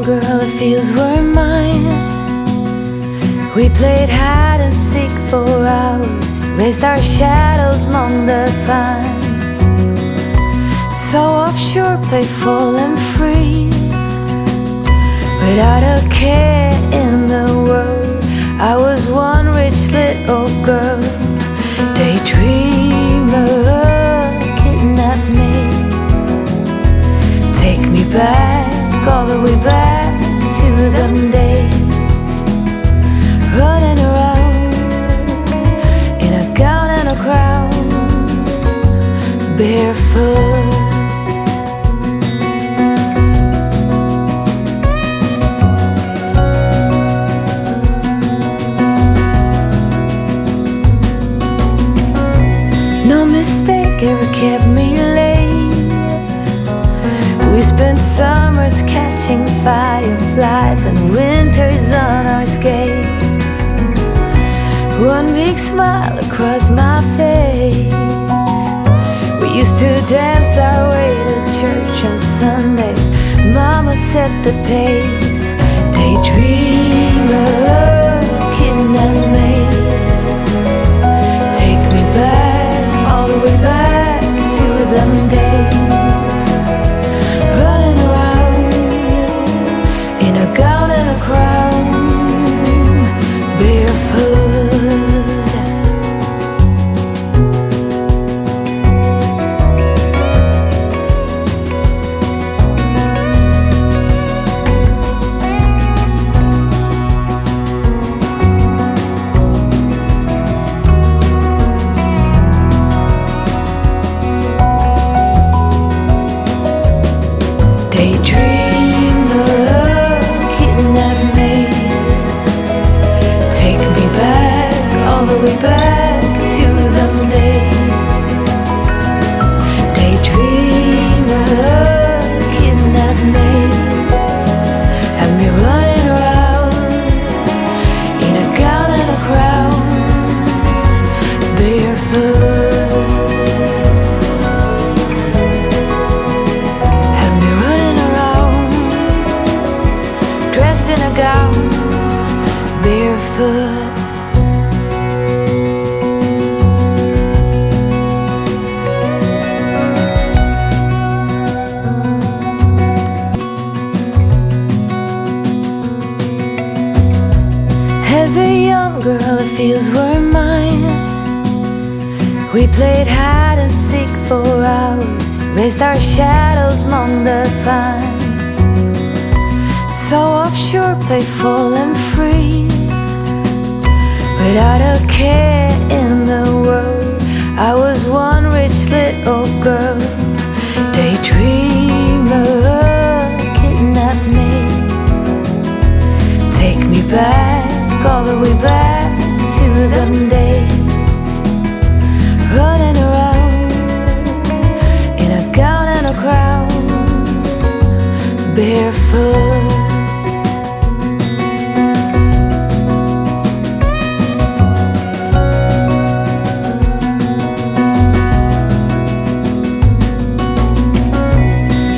girl, the fields were mine. We played hide and seek for hours, raised our shadows among the pines. So offshore, playful and free, without a care in the world. I was one rich little girl. Daydreamer, kidnap me, take me back, all the way back to them days. Running around in a gown and a crown, barefoot. No mistake ever kept me late. We spent summers catching fireflies and winters on our skates. One big smile across my face. We used to dance our way to church on Sundays. Mama set the pace. Daydreamer, kidnap me, take me back, all the way back to them days. Running around in a gown and a crown, barefoot. Back to them days. Daydreamer, kidnap me, have me running around in a gown and a crown, barefoot. Have me running around, dressed in a gown, barefoot. As a young girl, the fields were mine. We played hide and seek for hours, raised our shadows among the pines. So offshore, playful and free, without a care in the world. I was one rich little girl. Daydreamer, kidnap me, take me back, all the way back to them days. Running around in a gown and a crown, barefoot.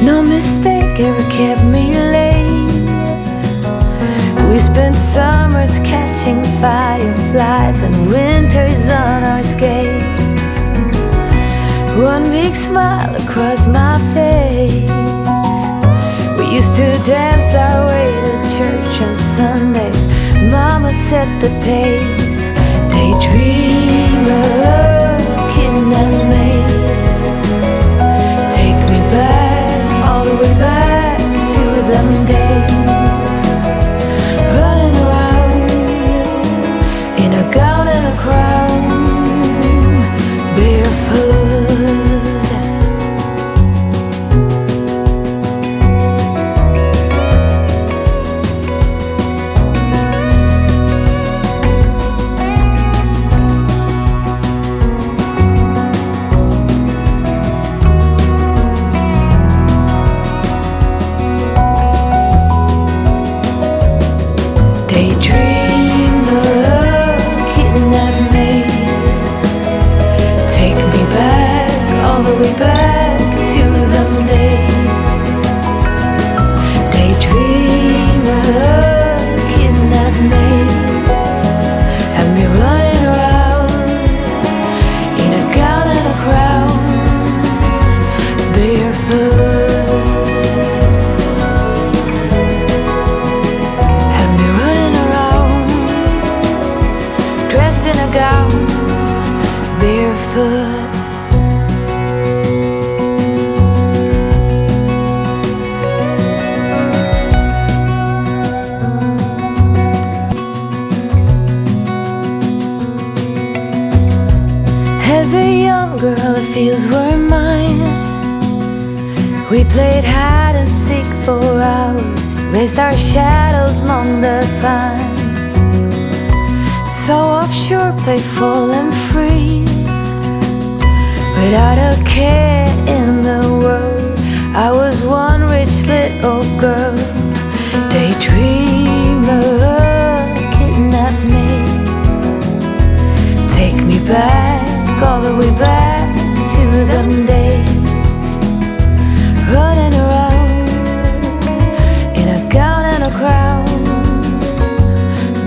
No mistake ever kept me late. We spent summers catching fireflies and winters on our skates. One big smile across my face. We used to dance our way to church on Sundays. Mama set the pace. Daydreamer, kidnap me, take me back, all the way back to them days. Running around in a gown and a crown, barefoot. Back to them days. Daydreaming. were mine. We played hide and seek for hours, raised our shadows among the pines. So offshore, playful and free, without a care in the world. I was one rich little girl. Daydreamer, kidnap me, take me back, all the way back to them days. Running around in a gown and a crown,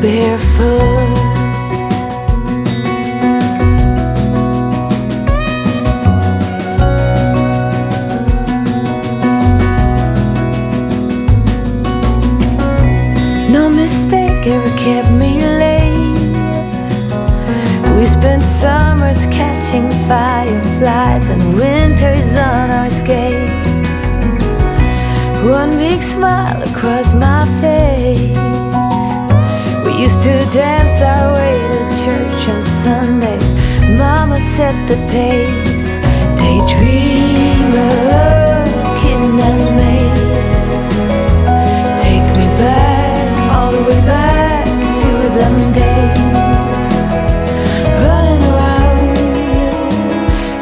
barefoot. No mistake ever kept me late. We spent summers catching fireflies and winters on our skates. One big smile across my face. We used to dance our way to church on Sundays. Mama set the pace. Daydreamer, kidnap me, take me back, all the way back to them days. Running around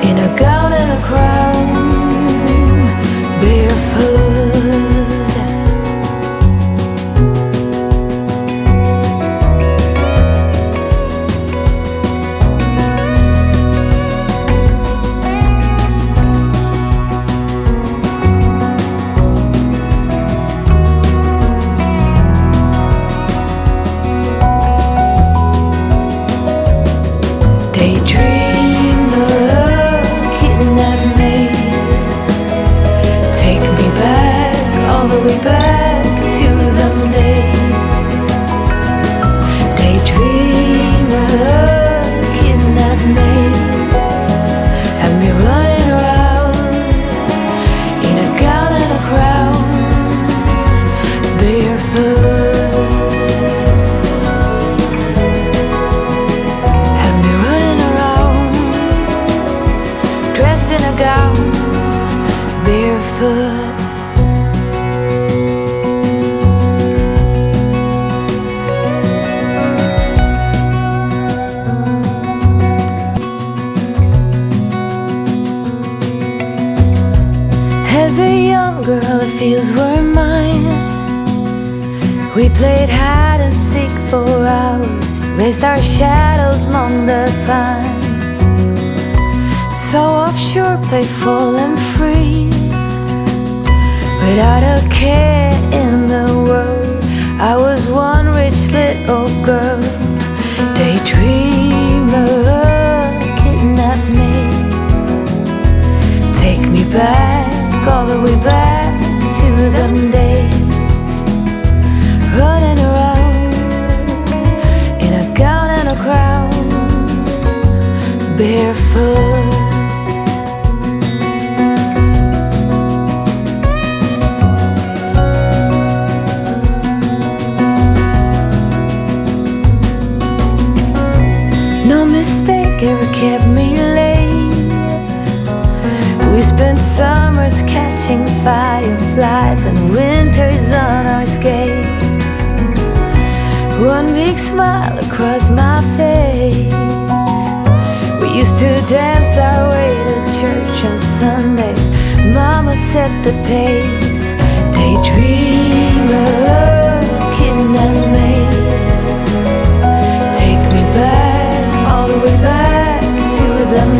in a gown and a crown, barefoot. Back to them days. Daydreamer, kidnap me, have me running around in a gown and a crown, barefoot. Have me running around, dressed in a gown, barefoot. As a young girl, the fields were mine. We played hide and seek for hours, raised our shadows among the pines. So offshore, playful and free, without a care in the world. I was one rich little girl. Daydreamer, kidnap me, take me back, all the way back to them days. Running around in a gown and a crown, barefoot. No mistake ever kept me late. We spent summers catching fireflies and winters on our skates. One big smile across my face. We used to dance our way to church on Sundays. Mama set the pace. Daydreamer, kidnap me, take me back, all the way back to them